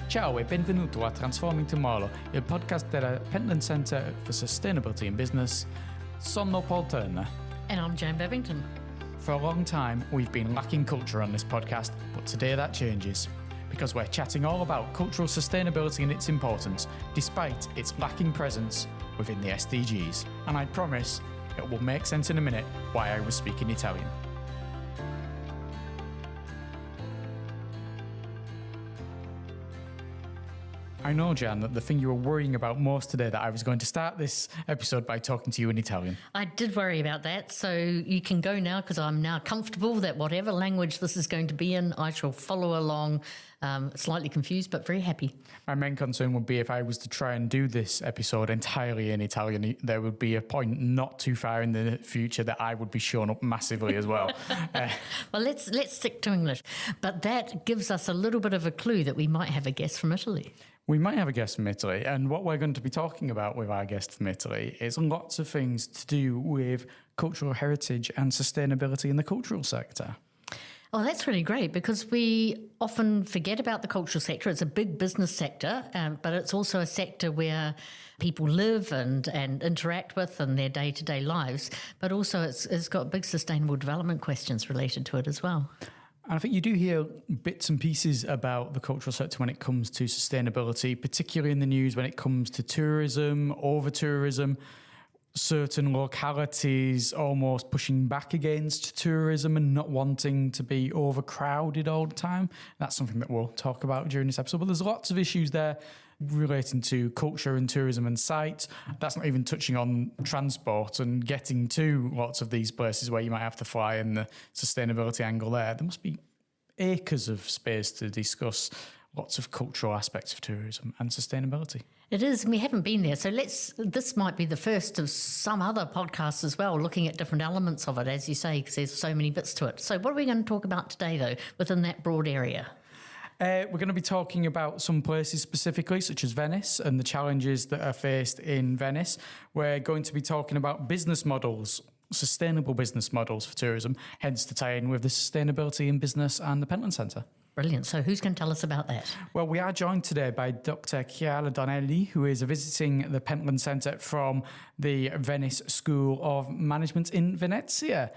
Ciao e benvenuto a Transforming Tomorrow, il podcast della Pentland Centre for Sustainability in Business. Sono Paul Turner. And I'm Jane Babington. For a long time, we've been lacking culture on this podcast, but today that changes. Because we're chatting all about cultural sustainability and its importance, despite its lacking presence within the SDGs. And I promise it will make sense in a minute why I was speaking Italian. I know, Jan, that the thing you were worrying about most today, that I was going to start this episode by talking to you in Italian. I did worry about that, so you can go now because I'm now comfortable that whatever language this is going to be in, I shall follow along, slightly confused but very happy. My main concern would be if I was to try and do this episode entirely in Italian, there would be a point not too far in the future that I would be shown up massively as well. Well, let's stick to English. But that gives us a little bit of a clue that we might have a guest from Italy. We might have a guest from Italy, and what we're going to be talking about with our guest from Italy is lots of things to do with cultural heritage and sustainability in the cultural sector. Oh, that's really great because we often forget about the cultural sector. It's a big business sector, but it's also a sector where people live and interact with in their day-to-day lives. But also it's got big sustainable development questions related to it as well. And I think you do hear bits and pieces about the cultural sector when it comes to sustainability, particularly in the news when it comes to tourism, over-tourism, certain localities almost pushing back against tourism and not wanting to be overcrowded all the time. That's something that we'll talk about during this episode. But there's lots of issues there relating to culture and tourism and sites. That's not even touching on transport and getting to lots of these places where you might have to fly and the sustainability angle there. There must be acres of space to discuss lots of cultural aspects of tourism and sustainability. It is, and we haven't been there. So this might be the first of some other podcasts as well, looking at different elements of it, as you say, because there's so many bits to it. So what are we going to talk about today, though, within that broad area? We're going to be talking about some places specifically, such as Venice and the challenges that are faced in Venice. We're going to be talking about business models, sustainable business models for tourism, hence to tie in with the sustainability in business and the Pentland Centre. Brilliant. So who's going to tell us about that? Well, we are joined today by Dr. Chiara Donelli, who is visiting the Pentland Centre from the Venice School of Management in Venezia.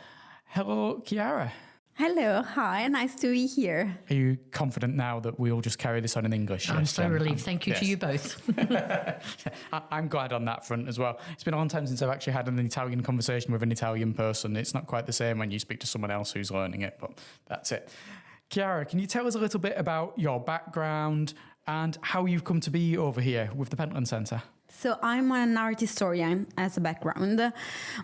Hello, Chiara. Hello, hi, nice to be here. Are you confident now that we'll just carry this on in English? I'm so relieved. Thank you to you both. I'm glad on that front as well. It's been a long time since I've actually had an Italian conversation with an Italian person. It's not quite the same when you speak to someone else who's learning it, but that's it. Chiara, can you tell us a little bit about your background and how you've come to be over here with the Pentland Centre? So I'm an art historian as a background,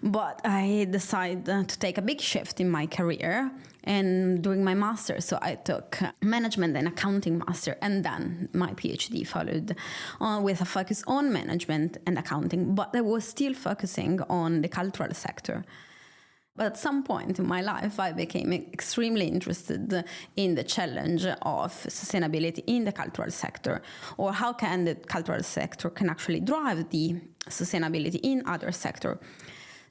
but I decided to take a big shift in my career and doing my master. So I took management and accounting master, and then my PhD followed with a focus on management and accounting, but I was still focusing on the cultural sector. But at some point in my life, I became extremely interested in the challenge of sustainability in the cultural sector, or how can the cultural sector can actually drive the sustainability in other sectors.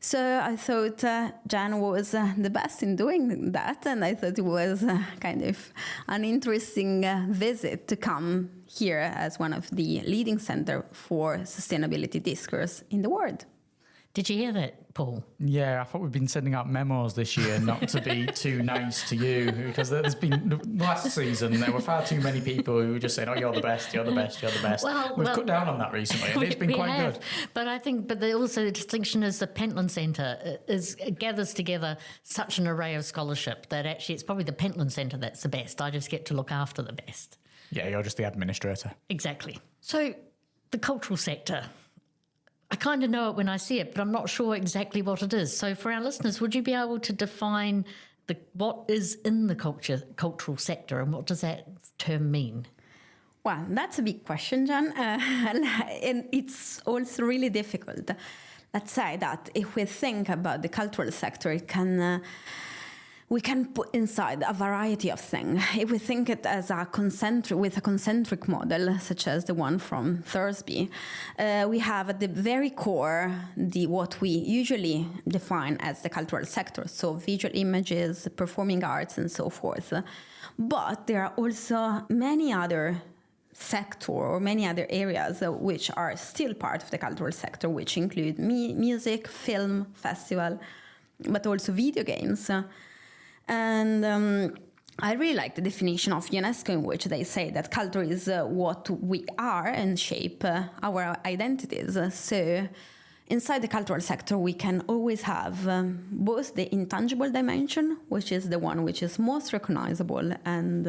So I thought Jan was the best in doing that, and I thought it was kind of an interesting visit to come here as one of the leading centers for sustainability discourse in the world. Did you hear that, Paul? Yeah, I thought we've been sending out memos this year not to be too nice to you, because there's been, last season, there were far too many people who were just saying, oh, you're the best, you're the best, you're the best. We've cut down on that recently, and it's been quite good. But I think, also the distinction is the Pentland Centre gathers together such an array of scholarship that actually it's probably the Pentland Centre that's the best. I just get to look after the best. Yeah, you're just the administrator. Exactly. So the cultural sector, I kind of know it when I see it, but I'm not sure exactly what it is. So for our listeners, would you be able to define what is in the cultural sector and what does that term mean? Well, that's a big question, Jan, and it's also really difficult. Let's say that if we think about the cultural sector, we can put inside a variety of things. If we think it as a concentric model, such as the one from Thursby, we have at the very core what we usually define as the cultural sector, so visual images, performing arts, and so forth. But there are also many other sector or many other areas which are still part of the cultural sector, which include music, film, festival, but also video games. And I really like the definition of UNESCO, in which they say that culture is what we are and shape our identities. So inside the cultural sector, we can always have both the intangible dimension, which is the one which is most recognizable and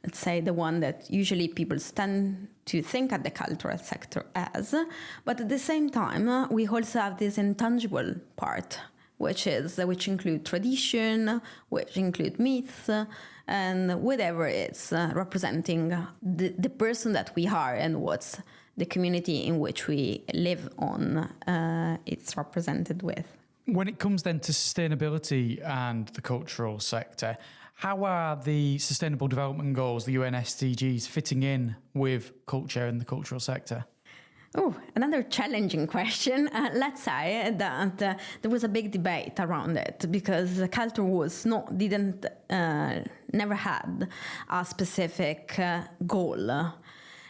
let's say the one that usually people tend to think at the cultural sector as, but at the same time, we also have this intangible part, which include tradition, which include myths, and whatever it's representing the person that we are and what's the community in which we live on, it's represented with. When it comes then to sustainability and the cultural sector, how are the Sustainable Development Goals, the UN SDGs, fitting in with culture and the cultural sector? Oh, another challenging question. Let's say that there was a big debate around it because culture never had a specific goal.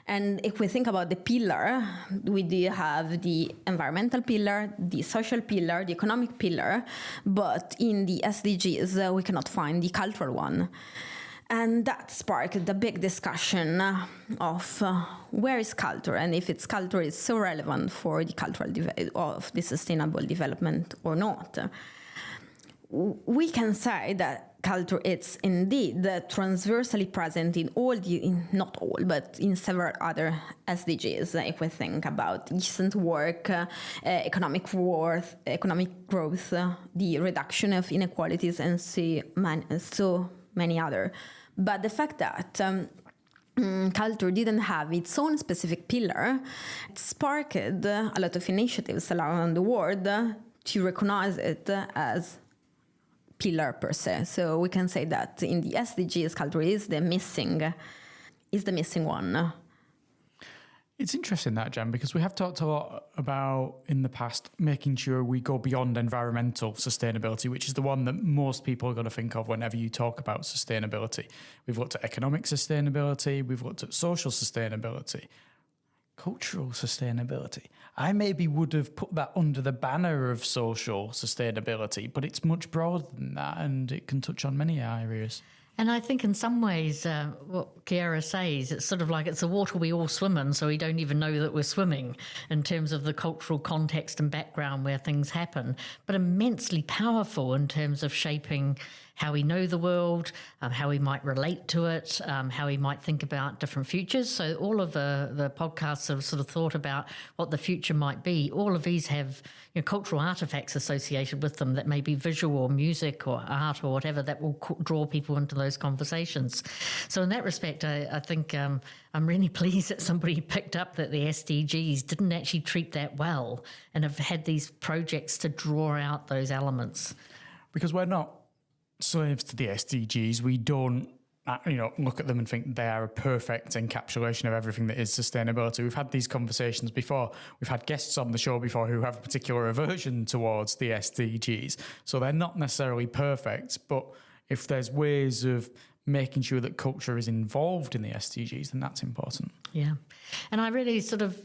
And if we think about the pillar, we do have the environmental pillar, the social pillar, the economic pillar, but in the SDGs, we cannot find the cultural one. And that sparked a big discussion of where is culture and if its culture is so relevant for the cultural of the sustainable development or not. We can say that culture is indeed transversally present in not all, but in several other SDGs. If we think about decent work, economic growth, the reduction of inequalities, and so many other. But the fact that culture didn't have its own specific pillar, it sparked a lot of initiatives around the world to recognize it as pillar per se. So we can say that in the SDGs, culture is the missing one. It's interesting that, Jen, because we have talked a lot about in the past making sure we go beyond environmental sustainability, which is the one that most people are going to think of whenever you talk about sustainability. We've looked at economic sustainability, we've looked at social sustainability, cultural sustainability. I maybe would have put that under the banner of social sustainability, but it's much broader than that and it can touch on many areas. And I think in some ways, what Chiara says, it's sort of like it's the water we all swim in, so we don't even know that we're swimming in terms of the cultural context and background where things happen, but immensely powerful in terms of shaping how we know the world, how we might relate to it, how we might think about different futures. So all of the podcasts have sort of thought about what the future might be. All of these have cultural artifacts associated with them that may be visual or music or art or whatever that will draw people into those conversations. So in that respect, I think I'm really pleased that somebody picked up that the SDGs didn't actually treat that well and have had these projects to draw out those elements. Because we're not slaves to the SDGs. We don't look at them and think they are a perfect encapsulation of everything that is sustainability. We've had these conversations before. We've had guests on the show before who have a particular aversion towards the SDGs. So they're not necessarily perfect, but if there's ways of making sure that culture is involved in the SDGs, then that's important. Yeah. And I really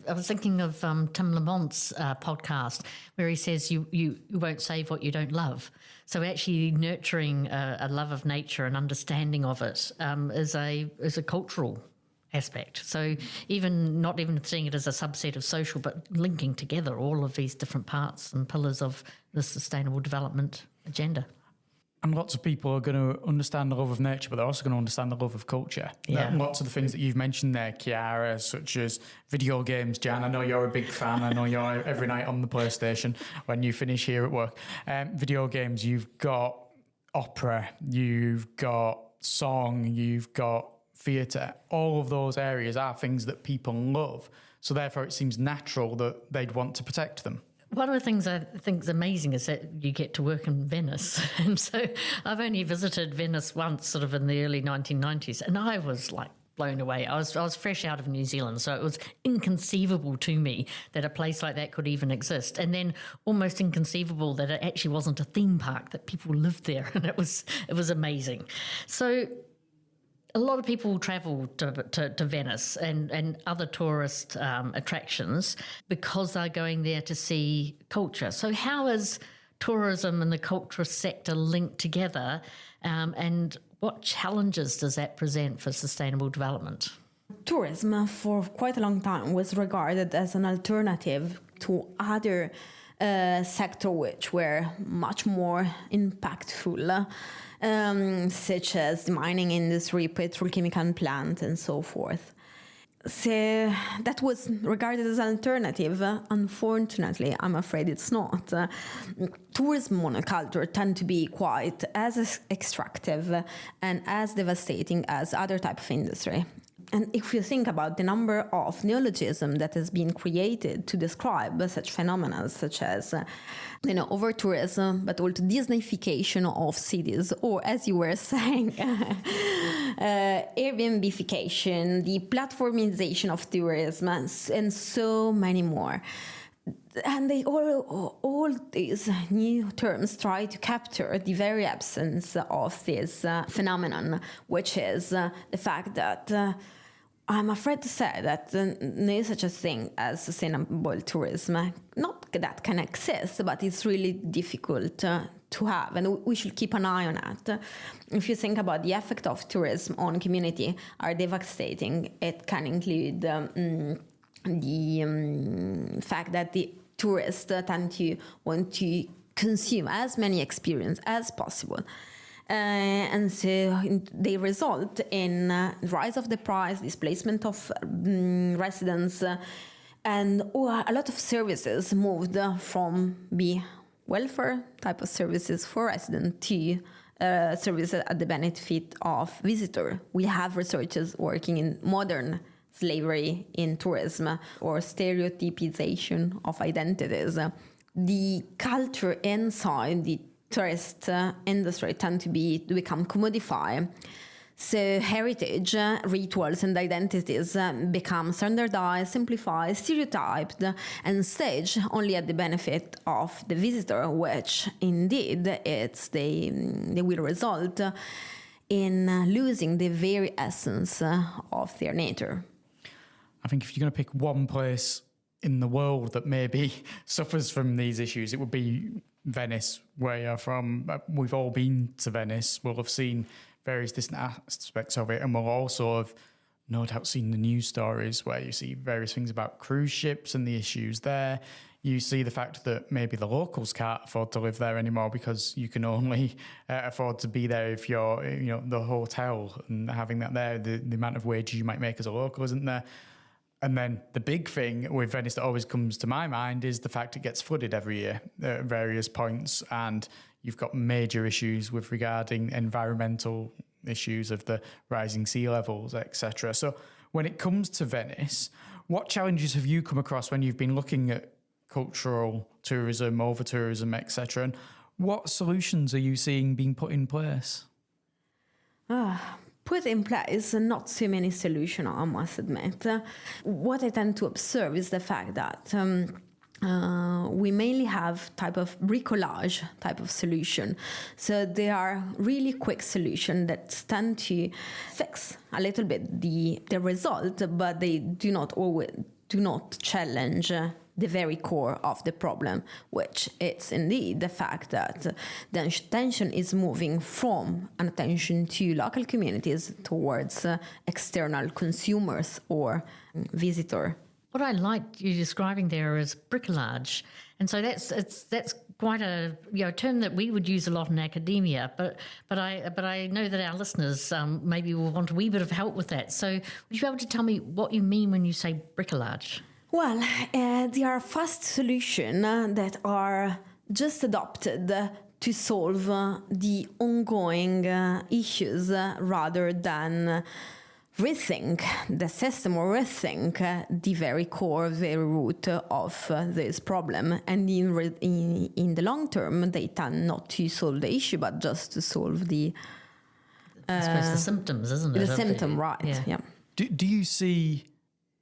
I was thinking of Tim Lamont's podcast where he says you won't save what you don't love. So actually nurturing a love of nature and understanding of it is a cultural aspect. So not even seeing it as a subset of social, but linking together all of these different parts and pillars of the sustainable development agenda. And lots of people are going to understand the love of nature, but they're also going to understand the love of culture. Yeah. Lots of the things that you've mentioned there, Chiara, such as video games. Jan, I know you're a big fan. I know you're every night on the PlayStation when you finish here at work. Video games, you've got opera, you've got song, you've got theatre. All of those areas are things that people love. So therefore it seems natural that they'd want to protect them. One of the things I think is amazing is that you get to work in Venice. And so I've only visited Venice once, sort of in the early 1990s, and I was like blown away. I was fresh out of New Zealand, so it was inconceivable to me that a place like that could even exist. And then almost inconceivable that it actually wasn't a theme park, that people lived there, and it was amazing. So a lot of people travel to Venice and other tourist attractions because they're going there to see culture. So how is tourism and the cultural sector linked together, and what challenges does that present for sustainable development? Tourism for quite a long time was regarded as an alternative to other sectors which were much more impactful, such as the mining industry, petrochemical plant, and so forth. So that was regarded as an alternative. Unfortunately, I'm afraid it's not. Tourism monoculture tend to be quite as extractive and as devastating as other type of industry. And if you think about the number of neologisms that has been created to describe such phenomena, such as, over-tourism, but also Disneyfication of cities, or as you were saying, Airbnbification, the platformization of tourism, and so many more. And they all these new terms try to capture the very absence of this phenomenon, which is the fact that I'm afraid to say that there is such a thing as sustainable tourism. Not that can exist, but it's really difficult to have, and we should keep an eye on it. If you think about the effect of tourism on community are devastating, it can include the fact that the tourists tend to want to consume as many experiences as possible. And so they result in rise of the price, displacement of residents, and a lot of services moved from the welfare type of services for residents to services at the benefit of visitor. We have researchers working in modern slavery in tourism or stereotypization of identities. The culture inside the tourist industry tend to become commodified. So heritage, rituals and identities become standardized, simplified, stereotyped, and staged only at the benefit of the visitor, which indeed they will result in losing the very essence of their nature. I think if you're going to pick one place in the world that maybe suffers from these issues, it would be Venice, where you're from. We've all been to Venice. We'll have seen various different aspects of it, and we'll also have no doubt seen the news stories where you see various things about cruise ships and the issues there. You see the fact that maybe the locals can't afford to live there anymore because you can only afford to be there if you're, the hotel, and having that there, the amount of wages you might make as a local isn't there. And then the big thing with Venice that always comes to my mind is the fact it gets flooded every year at various points, and you've got major issues with regarding environmental issues of the rising sea levels, etc. So when it comes to Venice, what challenges have you come across when you've been looking at cultural tourism, over-tourism, etc., and what solutions are you seeing being put in place? Put in place not so many solutions, I must admit. What I tend to observe is the fact that we mainly have type of bricolage type of solution. So they are really quick solutions that tend to fix a little bit the result, but they do not challenge the very core of the problem, which is indeed the fact that the attention is moving from an attention to local communities towards external consumers or visitor. What I liked you describing there is bricolage, and so that's quite a term that we would use a lot in academia. But I know that our listeners maybe will want a wee bit of help with that. So would you be able to tell me what you mean when you say bricolage? Well, there are fast solutions that are just adopted to solve the ongoing issues rather than rethink the system or rethink the very core, very root of this problem. And in the long term, they tend not to solve the issue, but just to solve the... I suppose the symptoms, isn't it? The symptom, right, yeah. Do you see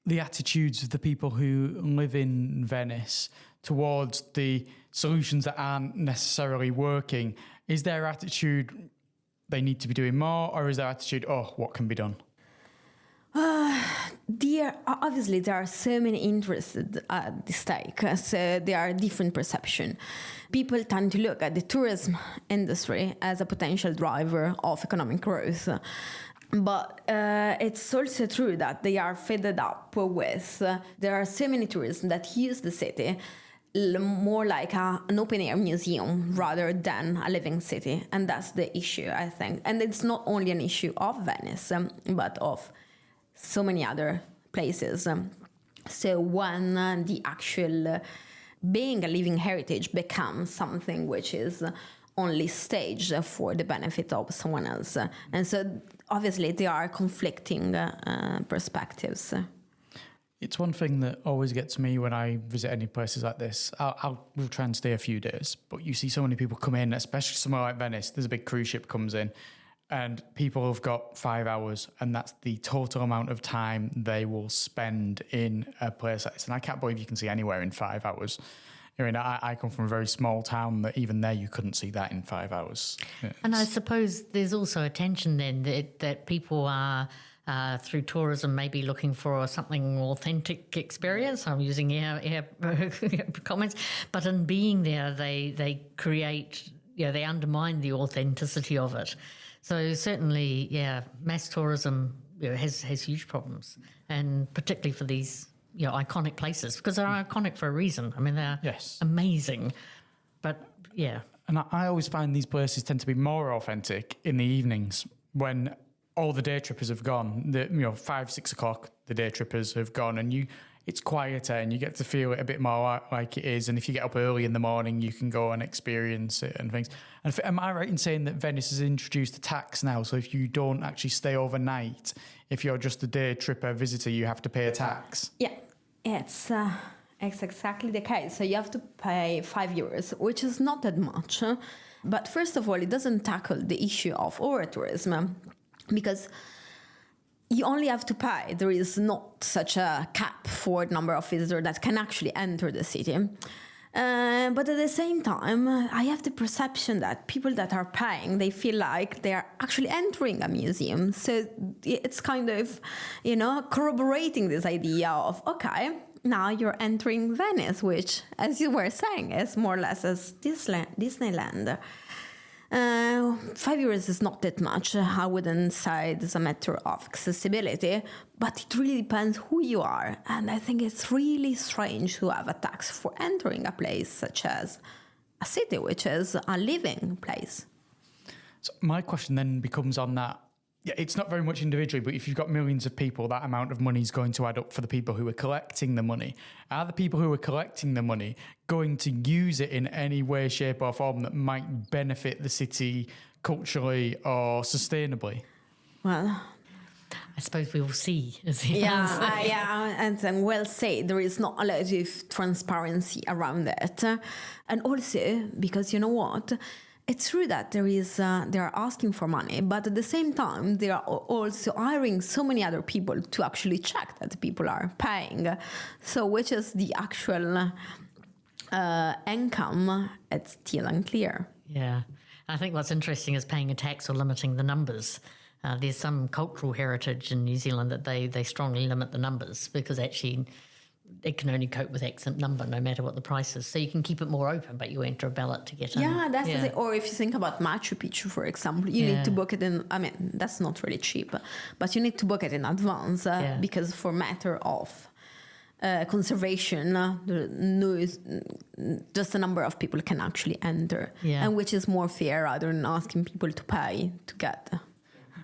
the attitudes of the people who live in Venice towards the solutions that aren't necessarily working? Is their attitude they need to be doing more, or is their attitude, oh, what can be done? Obviously, there are so many interests at the stake, so there are different perceptions. People tend to look at the tourism industry as a potential driver of economic growth. But it's also true that they are fed up with, there are so many tourists that use the city more like an open-air museum rather than a living city. And that's the issue, I think. And it's not only an issue of Venice, but of so many other places. So when the actual being a living heritage becomes something which is only staged for the benefit of someone else. And so obviously there are conflicting perspectives. It's one thing that always gets me when I visit any places like this. We'll try and stay a few days, but you see so many people come in, especially somewhere like Venice. There's a big cruise ship comes in, and people have got 5 hours, and that's the total amount of time they will spend in a place like this. And I can't believe you can see anywhere in 5 hours. I mean, I come from a very small town that even there you couldn't see that in 5 hours. And I suppose there's also a tension then that people are, through tourism, maybe looking for something authentic experience. I'm using air comments. But in being there, they create, they undermine the authenticity of it. So certainly, mass tourism has huge problems, and particularly for these iconic places, because they're iconic for a reason. I mean, they're amazing. But and I always find these places tend to be more authentic in the evenings when all the day trippers have gone. 5, 6 o'clock, the day trippers have gone, and it's quieter, and you get to feel it a bit more like it is. And if you get up early in the morning, you can go and experience it and things. And am I right in saying that Venice has introduced a tax now? So if you don't actually stay overnight, if you're just a day tripper visitor, you have to pay a tax? Yeah, it's exactly the case. So you have to pay €5, which is not that much. But first of all, it doesn't tackle the issue of over-tourism, because you only have to pay. There is not such a cap for the number of visitors that can actually enter the city. But at the same time, I have the perception that people that are paying, they feel like they are actually entering a museum. So it's kind of, corroborating this idea of, okay, now you're entering Venice, which, as you were saying, is more or less as Disneyland. €5 is not that much. I wouldn't say it's a matter of accessibility, but it really depends who you are. And I think it's really strange to have a tax for entering a place such as a city, which is a living place. So my question then becomes on that. Yeah, it's not very much individually, but if you've got millions of people, that amount of money is going to add up for the people who are collecting the money. Are the people who are collecting the money going to use it in any way, shape or form that might benefit the city culturally or sustainably? Well, I suppose we will see. And then well said, there is not a lot of transparency around it. And also, because you know what? It's true that they are asking for money, but at the same time, they are also hiring so many other people to actually check that people are paying. So which is the actual income, it's still unclear. Yeah. I think what's interesting is paying a tax or limiting the numbers. There's some cultural heritage in New Zealand that they strongly limit the numbers, because actually it can only cope with X number no matter what the price is. So you can keep it more open, but you enter a ballot to get in. Yeah, that's the thing. Or if you think about Machu Picchu, for example, you need to book it in. I mean, that's not really cheap, but you need to book it in advance because for matter of conservation, just a number of people can actually enter, and which is more fair rather than asking people to pay to get.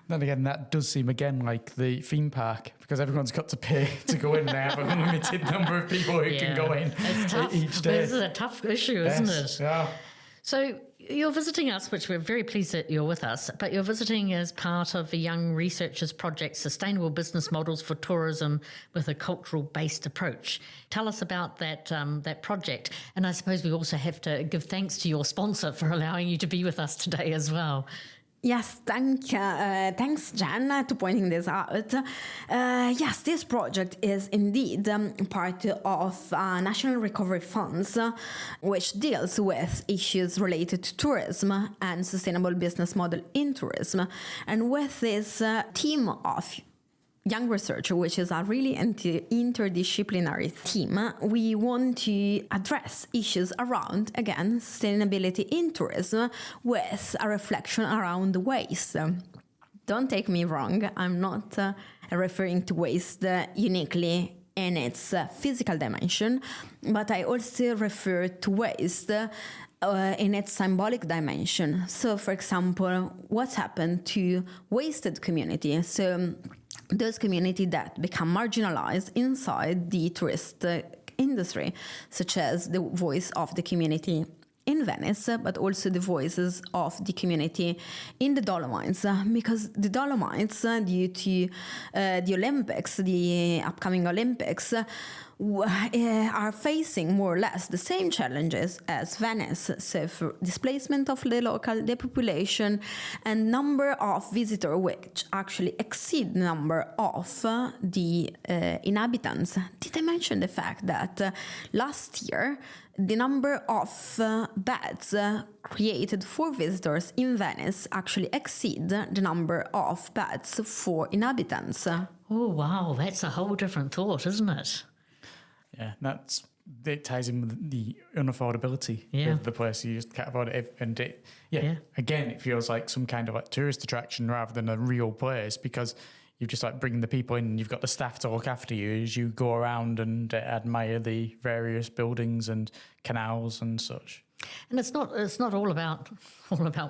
Then again, that does seem again like the theme park, because everyone's got to pay to go in. They have a limited number of people who can go in each day. This is a tough issue, isn't it? Yeah. So you're visiting us, which we're very pleased that you're with us, but you're visiting as part of the Young Researchers Project, Sustainable Business Models for Tourism with a Cultural-Based Approach. Tell us about that project. And I suppose we also have to give thanks to your sponsor for allowing you to be with us today as well. Yes, thanks, Jen, to pointing this out. Yes, this project is indeed part of National Recovery Funds, which deals with issues related to tourism and sustainable business model in tourism. And with this team of young researcher, which is a really interdisciplinary team, we want to address issues around, again, sustainability in tourism with a reflection around waste. Don't take me wrong, I'm not referring to waste uniquely in its physical dimension, but I also refer to waste in its symbolic dimension. So, for example, what's happened to wasted community? So, those communities that become marginalized inside the tourist industry, such as the voice of the community in Venice, but also the voices of the community in the Dolomites, because the Dolomites, due to the Olympics, the upcoming Olympics, are facing more or less the same challenges as Venice. So for displacement of the local depopulation and number of visitors which actually exceed the number of the inhabitants. Did I mention the fact that last year the number of beds created for visitors in Venice actually exceed the number of beds for inhabitants? Oh, wow, that's a whole different thought, isn't it? Yeah, it ties in with the unaffordability of the place. You just can't afford it. And again, it feels like some kind of like tourist attraction rather than a real place, because you just like bring the people in and you've got the staff to look after you as you go around and admire the various buildings and canals and such. And it's not all about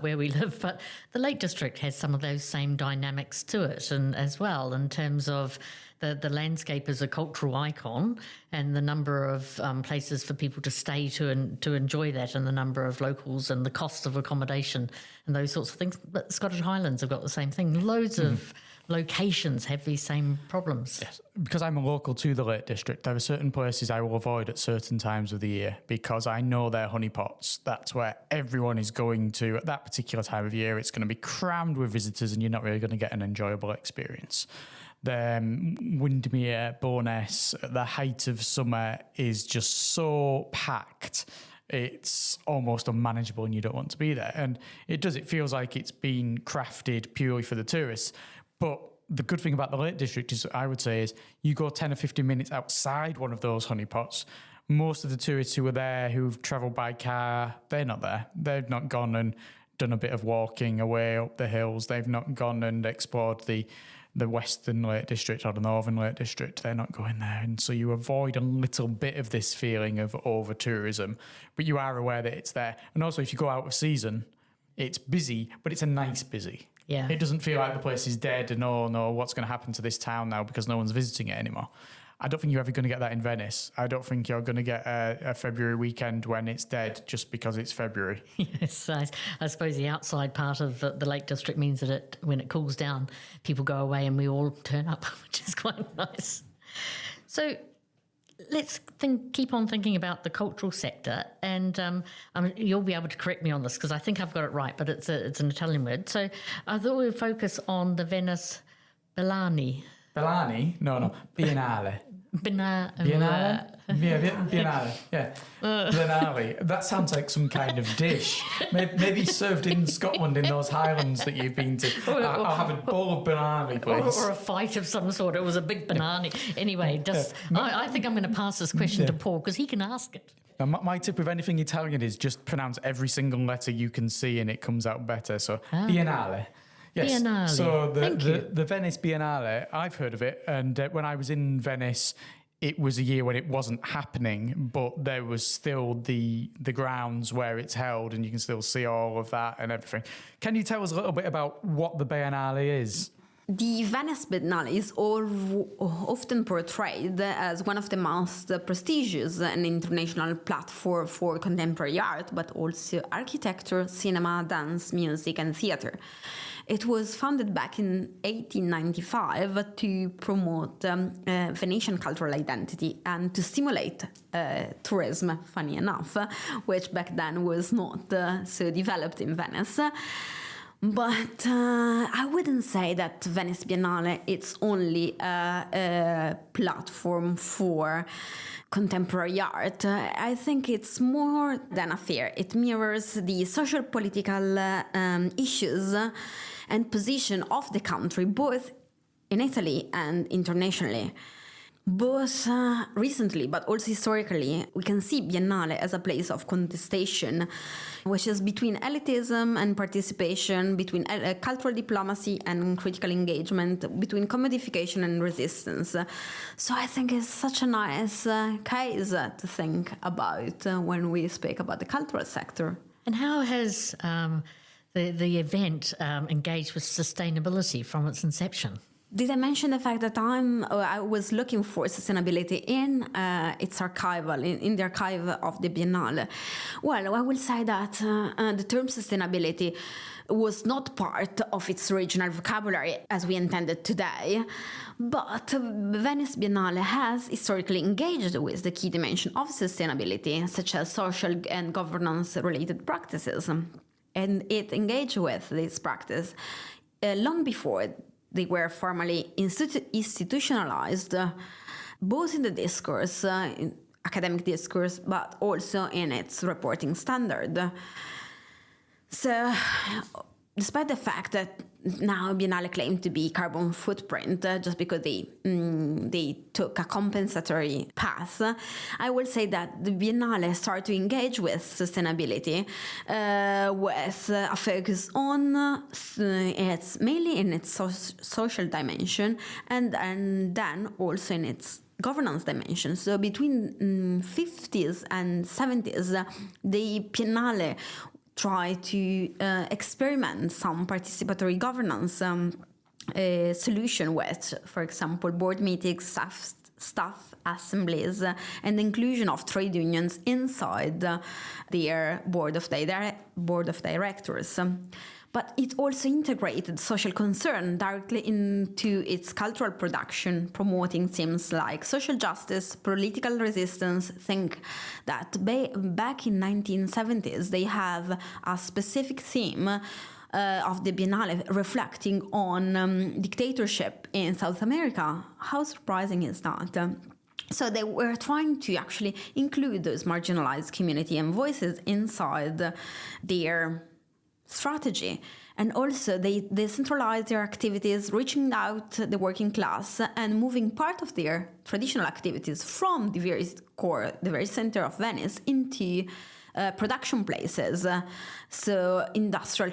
where we live, but the Lake District has some of those same dynamics to it, and as well in terms of the landscape as a cultural icon and the number of places for people to stay to enjoy that, and the number of locals and the cost of accommodation and those sorts of things. But Scottish Highlands have got the same thing. Loads of locations have these same problems. Yes, because I'm a local to the Lake District, there are certain places I will avoid at certain times of the year because I know they're honeypots. That's where everyone is going to at that particular time of year. It's going to be crammed with visitors and you're not really going to get an enjoyable experience. The Windermere, Bowness, at the height of summer is just so packed. It's almost unmanageable and you don't want to be there. And it feels like it's been crafted purely for the tourists. But the good thing about the Lake District is, I would say, is you go 10 or 15 minutes outside one of those honeypots. Most of the tourists who are there, who've travelled by car, they're not there. They've not gone and done a bit of walking away up the hills. They've not gone and explored the Western Lake District or the Northern Lake District. They're not going there. And so you avoid a little bit of this feeling of over-tourism, but you are aware that it's there. And also, if you go out of season, it's busy, but it's a nice busy. Yeah. It doesn't feel like the place is dead and, oh no, what's going to happen to this town now because no one's visiting it anymore. I don't think you're ever going to get that in Venice. I don't think you're going to get a February weekend when it's dead just because it's February. Yes, I suppose the outside part of the Lake District means that when it cools down, people go away and we all turn up, which is quite nice. So let's keep on thinking about the cultural sector, and you'll be able to correct me on this because I think I've got it right, but it's an Italian word. So I thought we would focus on the Venice Biennale. Biennale? No. Biennale. Biennale? Biennale. Yeah. Biennale. That sounds like some kind of dish. Maybe served in Scotland in those highlands that you've been to. I'll have a bowl of biennale, please. Or a fight of some sort. It was a big banana. Anyway, I think I'm going to pass this question to Paul because he can ask it. Now, my tip with anything Italian is just pronounce every single letter you can see and it comes out better. So, Biennale. Yes. Biennale. So the Venice Biennale, I've heard of it. And when I was in Venice, it was a year when it wasn't happening, but there was still the grounds where it's held and you can still see all of that and everything. Can you tell us a little bit about what the Biennale is? The Venice Biennale is often portrayed as one of the most prestigious and international platform for contemporary art, but also architecture, cinema, dance, music, and theatre. It was founded back in 1895 to promote Venetian cultural identity and to stimulate tourism, funny enough, which back then was not so developed in Venice. But I wouldn't say that Venice Biennale it's only a platform for contemporary art. I think it's more than a fair. It mirrors the social political issues and position of the country, both in Italy and internationally. Both recently, but also historically, we can see Biennale as a place of contestation, which is between elitism and participation, between cultural diplomacy and critical engagement, between commodification and resistance. So I think it's such a nice case to think about when we speak about the cultural sector. And how has the event engaged with sustainability from its inception? Did I mention the fact that I was looking for sustainability in its archival, in the archive of the Biennale? Well, I will say that the term sustainability was not part of its original vocabulary as we intended today, but Venice Biennale has historically engaged with the key dimension of sustainability, such as social and governance-related practices. And it engaged with this practice long before they were formally institutionalized, both in the discourse, in academic discourse, but also in its reporting standard. So, despite the fact that now Biennale claimed to be carbon footprint just because they took a compensatory path, I will say that the Biennale started to engage with sustainability with a focus on its mainly in its social dimension and then also in its governance dimension. So between 50s and 70s, the Biennale try to experiment some participatory governance solution with, for example, board meetings, staff assemblies, and the inclusion of trade unions inside their board of directors. But it also integrated social concern directly into its cultural production, promoting themes like social justice, political resistance. Think that back in 1970s, they have a specific theme of the Biennale reflecting on dictatorship in South America. How surprising is that? So they were trying to actually include those marginalized community and voices inside their strategy. And also they decentralized their activities, reaching out the working class and moving part of their traditional activities from the very core, the very center of Venice into production places. So industrial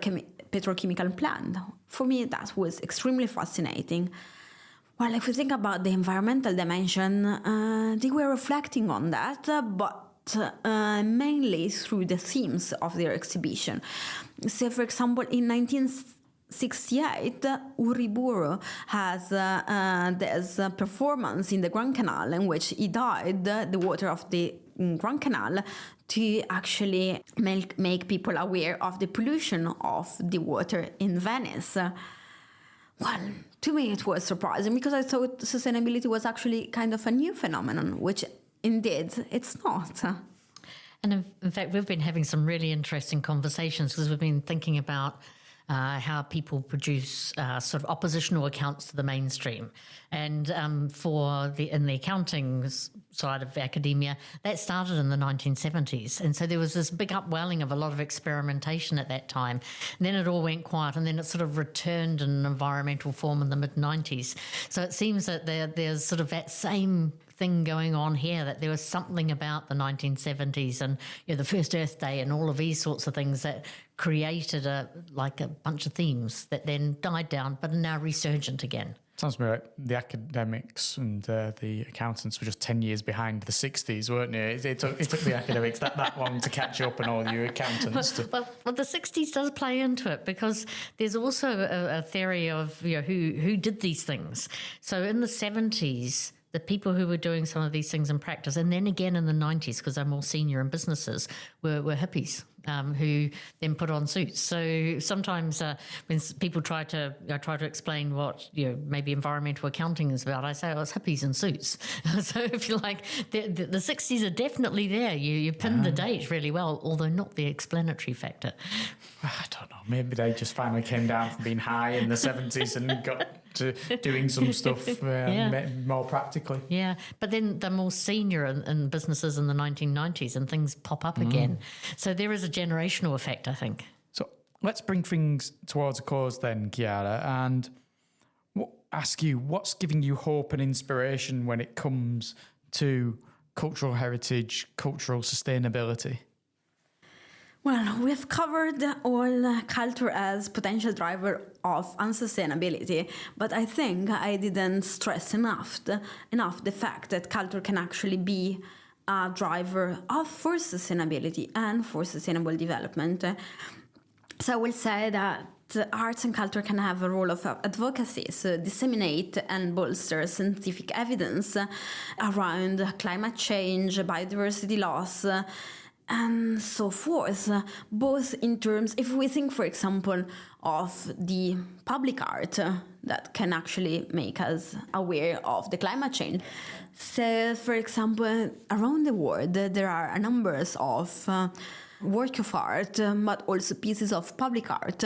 petrochemical plant. For me, that was extremely fascinating. Well, if we think about the environmental dimension, they were reflecting on that, but mainly through the themes of their exhibition. So, for example, in 1968, Uriburu has this performance in the Grand Canal in which he dyed the water of the Grand Canal to actually make people aware of the pollution of the water in Venice. Well, to me it was surprising because I thought sustainability was actually kind of a new phenomenon, which indeed it's not. And in fact, we've been having some really interesting conversations because we've been thinking about how people produce sort of oppositional accounts to the mainstream. And in the accounting side of academia, that started in the 1970s. And so there was this big upwelling of a lot of experimentation at that time. And then it all went quiet, and then it sort of returned in an environmental form in the mid-90s. So it seems that there's sort of that same thing going on here, that there was something about the 1970s and the first Earth Day and all of these sorts of things that created a bunch of themes that then died down but are now resurgent again. Sounds to me like the academics and the accountants were just 10 years behind the 60s, weren't they? It took the academics that long to catch up and all you accountants. Well, the 60s does play into it because there's also a theory of who did these things. So in the 70s, the people who were doing some of these things in practice, and then again in the 90s, because they're more senior in businesses, were hippies. who then put on suits. So sometimes when people try to explain what maybe environmental accounting is about, I say, it's hippies in suits. So if you like, the 60s are definitely there. You pinned the date really well, although not the explanatory factor. I don't know. Maybe they just finally came down from being high in the 70s and got to doing some stuff more practically. Yeah, but then they're more senior in businesses in the 1990s and things pop up again. So there is a generational effect, I think. So let's bring things towards a close then, Chiara, and ask you, what's giving you hope and inspiration when it comes to cultural heritage, cultural sustainability? Well, we've covered all culture as potential driver of unsustainability, but I think I didn't stress enough the fact that culture can actually be a driver for sustainability and for sustainable development. So I will say that arts and culture can have a role of advocacy, so disseminate and bolster scientific evidence around climate change, biodiversity loss, and so forth, both in terms, if we think, for example, of the public art that can actually make us aware of the climate change. So, for example, around the world, there are numbers of work of art, but also pieces of public art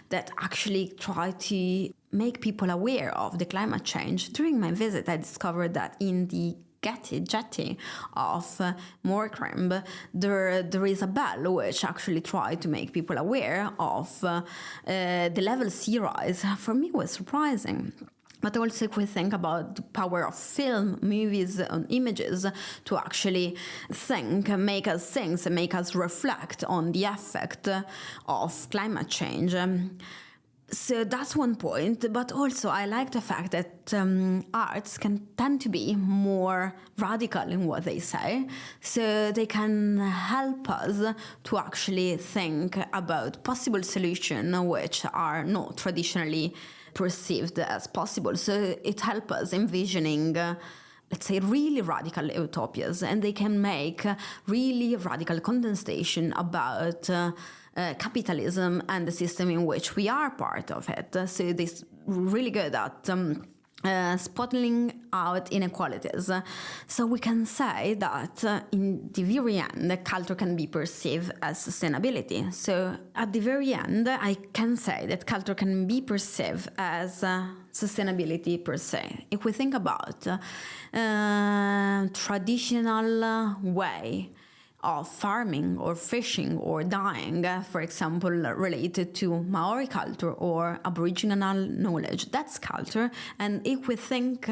that actually try to make people aware of the climate change. During my visit, I discovered that in the jetty of Morecambe, there is a bell which actually tried to make people aware of the level sea rise. For me, it was surprising. But also if we think about the power of film, movies and images to actually make us reflect on the effect of climate change. So that's one point, but also I like the fact that arts can tend to be more radical in what they say. So they can help us to actually think about possible solutions which are not traditionally perceived as possible. So it helps us envisioning let's say really radical utopias, and they can make really radical contestation about capitalism and the system in which we are part of it. So they're really good at spotting out inequalities. So we can say that in the very end, culture can be perceived as sustainability. So at the very end, I can say that culture can be perceived as sustainability per se. If we think about traditional way of farming or fishing or dyeing, for example, related to Maori culture or Aboriginal knowledge, that's culture. And if we think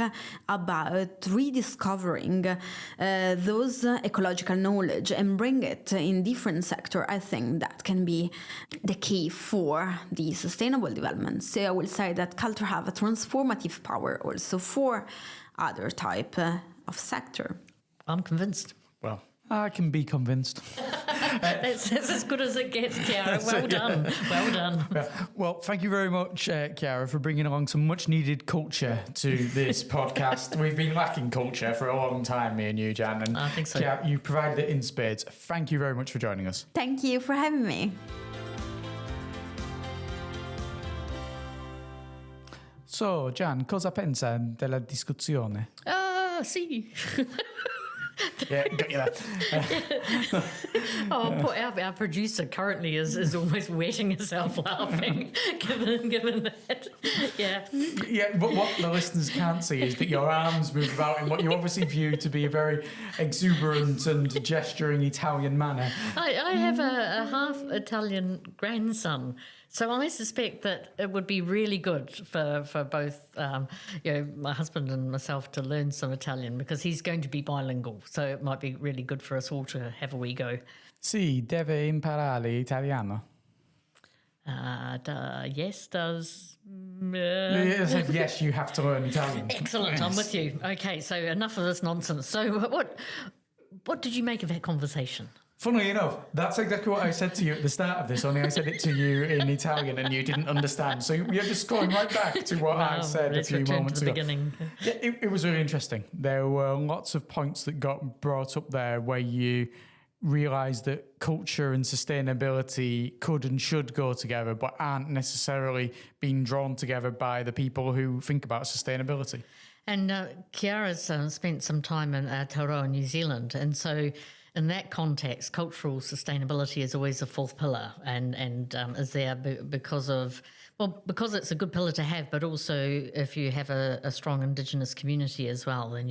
about rediscovering those ecological knowledge and bring it in different sectors, I think that can be the key for the sustainable development. So I will say that culture have a transformative power also for other type of sector. I'm convinced. Well, I can be convinced. That's as good as it gets, Chiara. Well done. Well done. Yeah. Well, thank you very much, Chiara, for bringing along some much-needed culture to this podcast. We've been lacking culture for a long time, me and you, Jan. And I think so. Chiara, you provided it in spades. Thank you very much for joining us. Thank you for having me. So, Jan, cosa pensa della discussione? Sì. Yeah, got you there. Oh, poor our producer currently is almost wetting herself laughing, given that. Yeah. Yeah, but what the listeners can't see is that your arms move about in what you obviously view to be a very exuberant and gesturing Italian manner. I have a half Italian grandson, so I suspect that it would be really good for both my husband and myself to learn some Italian, because he's going to be bilingual, so it might be really good for us all to have a wee go. Sì, deve imparare italiano. Yes, does... Yes, you have to learn Italian. Excellent, I'm with you. Okay, so enough of this nonsense. So what did you make of that conversation? Funnily enough, that's exactly what I said to you at the start of this, only I said it to you in Italian and you didn't understand. So you're just going right back to what I said a few moments ago. Beginning. Yeah, it was really interesting. There were lots of points that got brought up there where you realise that culture and sustainability could and should go together, but aren't necessarily being drawn together by the people who think about sustainability. And Chiara's spent some time in Aotearoa, New Zealand, and so in that context, cultural sustainability is always a fourth pillar, and is there because it's a good pillar to have, but also if you have a strong Indigenous community as well, then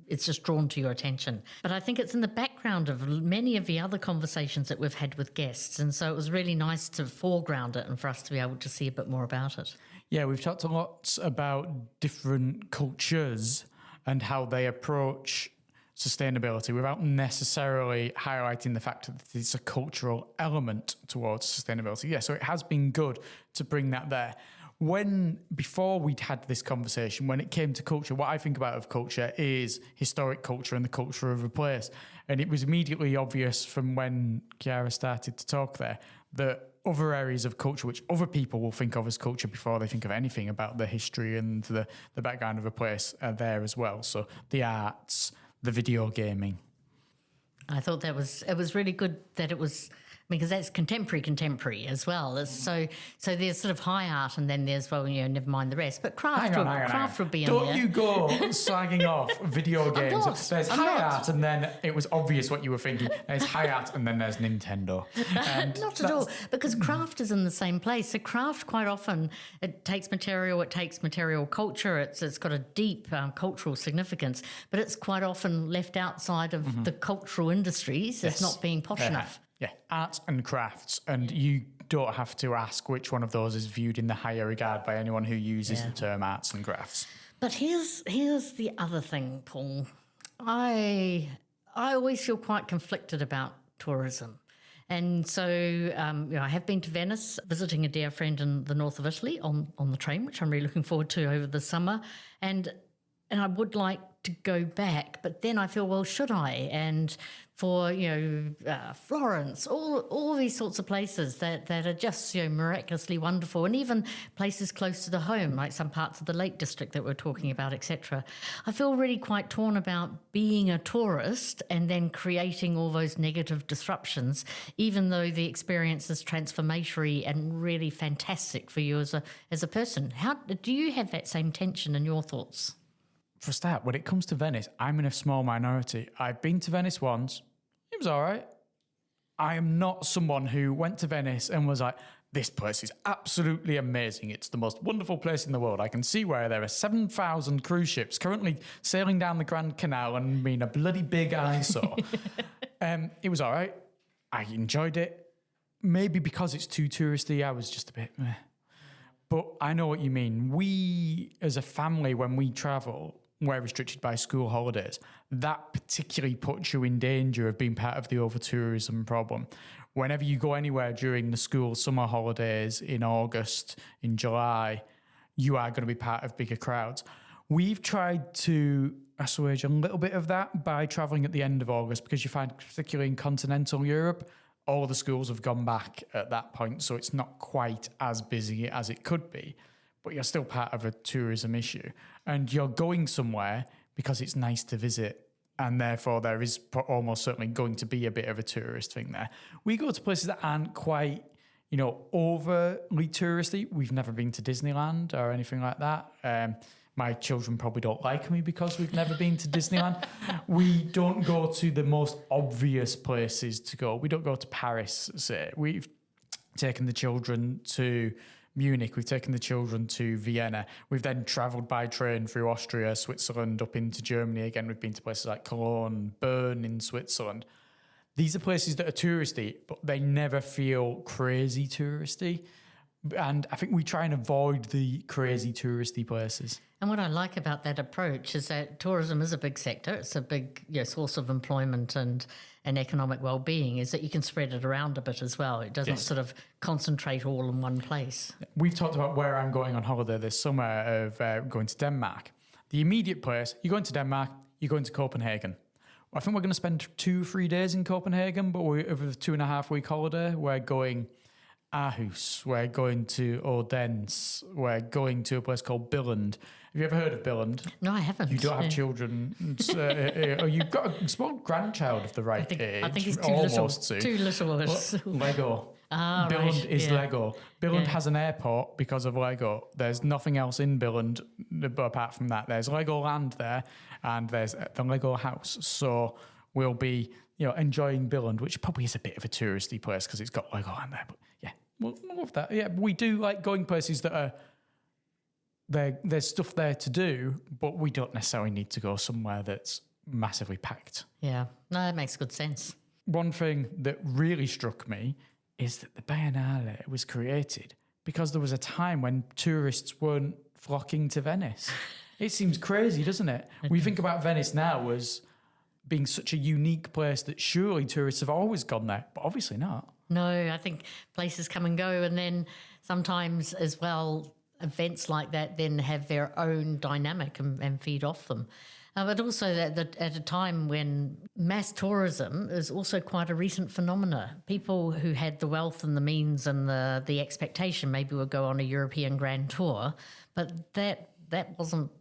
it's just drawn to your attention. But I think it's in the background of many of the other conversations that we've had with guests, and so it was really nice to foreground it and for us to be able to see a bit more about it. Yeah, we've talked a lot about different cultures and how they approach sustainability without necessarily highlighting the fact that it's a cultural element towards sustainability. Yeah, so it has been good to bring that there. Before we'd had this conversation, when it came to culture, what I think about of culture is historic culture and the culture of a place. And it was immediately obvious from when Chiara started to talk there that other areas of culture, which other people will think of as culture before they think of anything about the history and the background of a place, are there as well. So the arts, the video gaming. I thought it was really good that it was, because that's contemporary as well. So there's sort of high art, and then there's, never mind the rest. But craft would be in there. Don't you go slagging off video games. There's high art, and then it was obvious what you were thinking. There's high art, and then there's Nintendo. Not at all, because craft is in the same place. So craft, quite often, it takes material culture. It's got a deep cultural significance, but it's quite often left outside of the cultural industries as not being posh enough. Yeah, arts and crafts, and you don't have to ask which one of those is viewed in the higher regard by anyone who uses the term arts and crafts. But here's the other thing, Paul. I always feel quite conflicted about tourism. And so I have been to Venice, visiting a dear friend in the north of Italy on the train, which I'm really looking forward to over the summer. And I would like to go back, but then I feel, well, should I? And for Florence, all these sorts of places that are just miraculously wonderful, and even places close to the home, like some parts of the Lake District that we're talking about, etc. I feel really quite torn about being a tourist and then creating all those negative disruptions, even though the experience is transformatory and really fantastic for you as a person. How do you have that same tension in your thoughts? For a start, when it comes to Venice, I'm in a small minority. I've been to Venice once. It was all right. I am not someone who went to Venice and was like, this place is absolutely amazing. It's the most wonderful place in the world. I can see where there are 7,000 cruise ships currently sailing down the Grand Canal and being a bloody big eyesore. It was all right. I enjoyed it. Maybe because it's too touristy, I was just a bit meh. But I know what you mean. We, as a family, when we travel, we're restricted by school holidays. That particularly puts you in danger of being part of the over-tourism problem. Whenever you go anywhere during the school summer holidays in August, in July, you are going to be part of bigger crowds. We've tried to assuage a little bit of that by travelling at the end of August, because you find, particularly in continental Europe, all the schools have gone back at that point, so it's not quite as busy as it could be, but you're still part of a tourism issue. And you're going somewhere because it's nice to visit, and therefore there is almost certainly going to be a bit of a tourist thing there. We go to places that aren't quite, overly touristy. We've never been to Disneyland or anything like that. My children probably don't like me because we've never been to Disneyland. We don't go to the most obvious places to go. We don't go to Paris, say. We've taken the children to Munich. We've taken the children to Vienna. We've then travelled by train through Austria, Switzerland, up into Germany. Again, we've been to places like Cologne, Bern in Switzerland. These are places that are touristy, but they never feel crazy touristy. And I think we try and avoid the crazy touristy places. And what I like about that approach is that tourism is a big sector. It's a big source of employment and economic well-being, is that you can spread it around a bit as well. It doesn't sort of concentrate all in one place. We've talked about where I'm going on holiday this summer, of going to Denmark. The immediate place, you're going to Denmark, you're going to Copenhagen. I think we're going to spend 2-3 days in Copenhagen, but over the 2.5-week holiday, we're going Aarhus, we're going to Odense, we're going to a place called Billund. Have you ever heard of Billund? No, I haven't. You don't have children. Or you've got a small grandchild of the right age. I think he's too almost little. Too little. Lego. Ah, Billund right. is Lego. Billund has an airport because of Lego. There's nothing else in Billund apart from that. There's Legoland there, and there's the Lego house. So we'll be, enjoying Billund, which probably is a bit of a touristy place because it's got Legoland there. But yeah, we'll love that. Yeah, we do like going places that are. There's stuff there to do, but we don't necessarily need to go somewhere that's massively packed. Yeah, no, that makes good sense. One thing that really struck me is that the Biennale was created because there was a time when tourists weren't flocking to Venice. It seems crazy, doesn't it? We think about Venice now as being such a unique place that surely tourists have always gone there, but obviously not. No, I think places come and go, and then sometimes as well, events like that then have their own dynamic and feed off them. But also at a time when mass tourism is also quite a recent phenomena. People who had the wealth and the means and the expectation maybe would go on a European grand tour, but that wasn't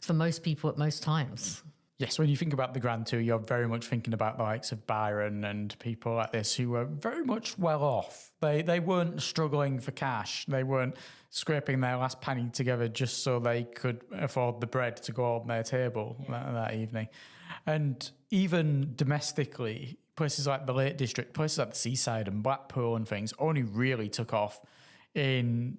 for most people at most times. Yes, when you think about the Grand Tour, you're very much thinking about the likes of Byron and people like this who were very much well off. They weren't struggling for cash. They weren't scraping their last penny together just so they could afford the bread to go on their table that evening. And even domestically, places like the Lake District, places like the Seaside and Blackpool and things only really took off in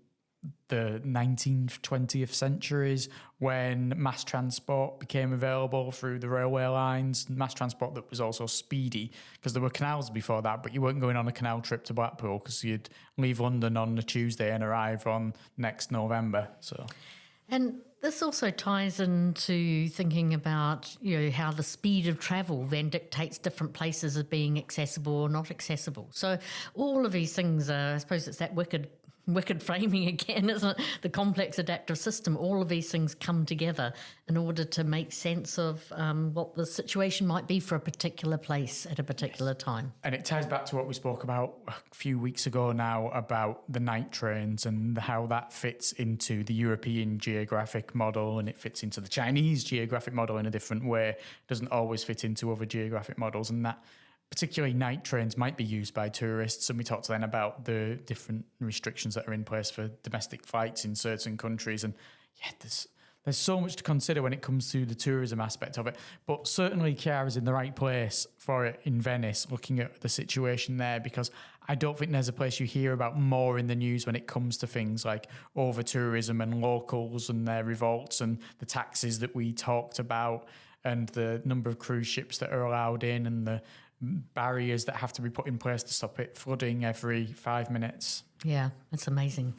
the 19th, 20th centuries when mass transport became available through the railway lines, mass transport that was also speedy because there were canals before that, but you weren't going on a canal trip to Blackpool because you'd leave London on a Tuesday and arrive on next November. And this also ties into thinking about, how the speed of travel then dictates different places as being accessible or not accessible. So all of these things, I suppose it's that wicked framing again, isn't it? The complex adaptive system, all of these things come together in order to make sense of what the situation might be for a particular place at a particular time. And it ties back to what we spoke about a few weeks ago now about the night trains and how that fits into the European geographic model, and it fits into the Chinese geographic model in a different way. It doesn't always fit into other geographic models, and that particularly night trains might be used by tourists. And we talked then about the different restrictions that are in place for domestic flights in certain countries. And yeah, there's so much to consider when it comes to the tourism aspect of it. But certainly Chiara's in the right place for it in Venice, looking at the situation there, because I don't think there's a place you hear about more in the news when it comes to things like over-tourism and locals and their revolts and the taxes that we talked about and the number of cruise ships that are allowed in and the barriers that have to be put in place to stop it flooding every 5 minutes. Yeah, it's amazing.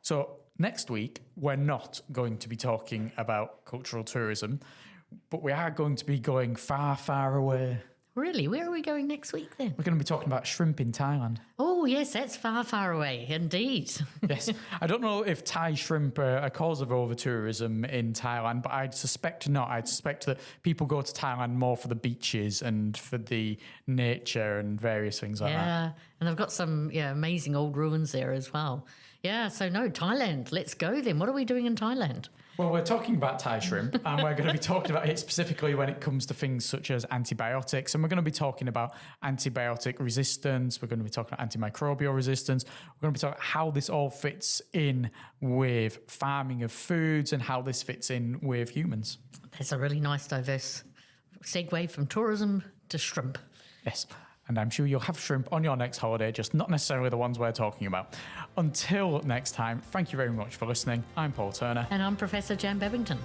So next week, we're not going to be talking about cultural tourism, but we are going to be going far, far away. Really? Where are we going next week then? We're going to be talking about shrimp in Thailand. Oh, yes, that's far, far away, indeed. Yes. I don't know if Thai shrimp are a cause of over-tourism in Thailand, but I'd suspect not. I'd suspect that people go to Thailand more for the beaches and for the nature and various things like that. Yeah, and they've got some amazing old ruins there as well. Yeah, so no, Thailand, let's go then. What are we doing in Thailand? Well, we're talking about Thai shrimp, and we're going to be talking about it specifically when it comes to things such as antibiotics. And we're going to be talking about antibiotic resistance. We're going to be talking about antimicrobial resistance. We're going to be talking about how this all fits in with farming of foods and how this fits in with humans. That's a really nice, diverse segue from tourism to shrimp. Yes. And I'm sure you'll have shrimp on your next holiday, just not necessarily the ones we're talking about. Until next time, thank you very much for listening. I'm Paul Turner. And I'm Professor Jan Babington.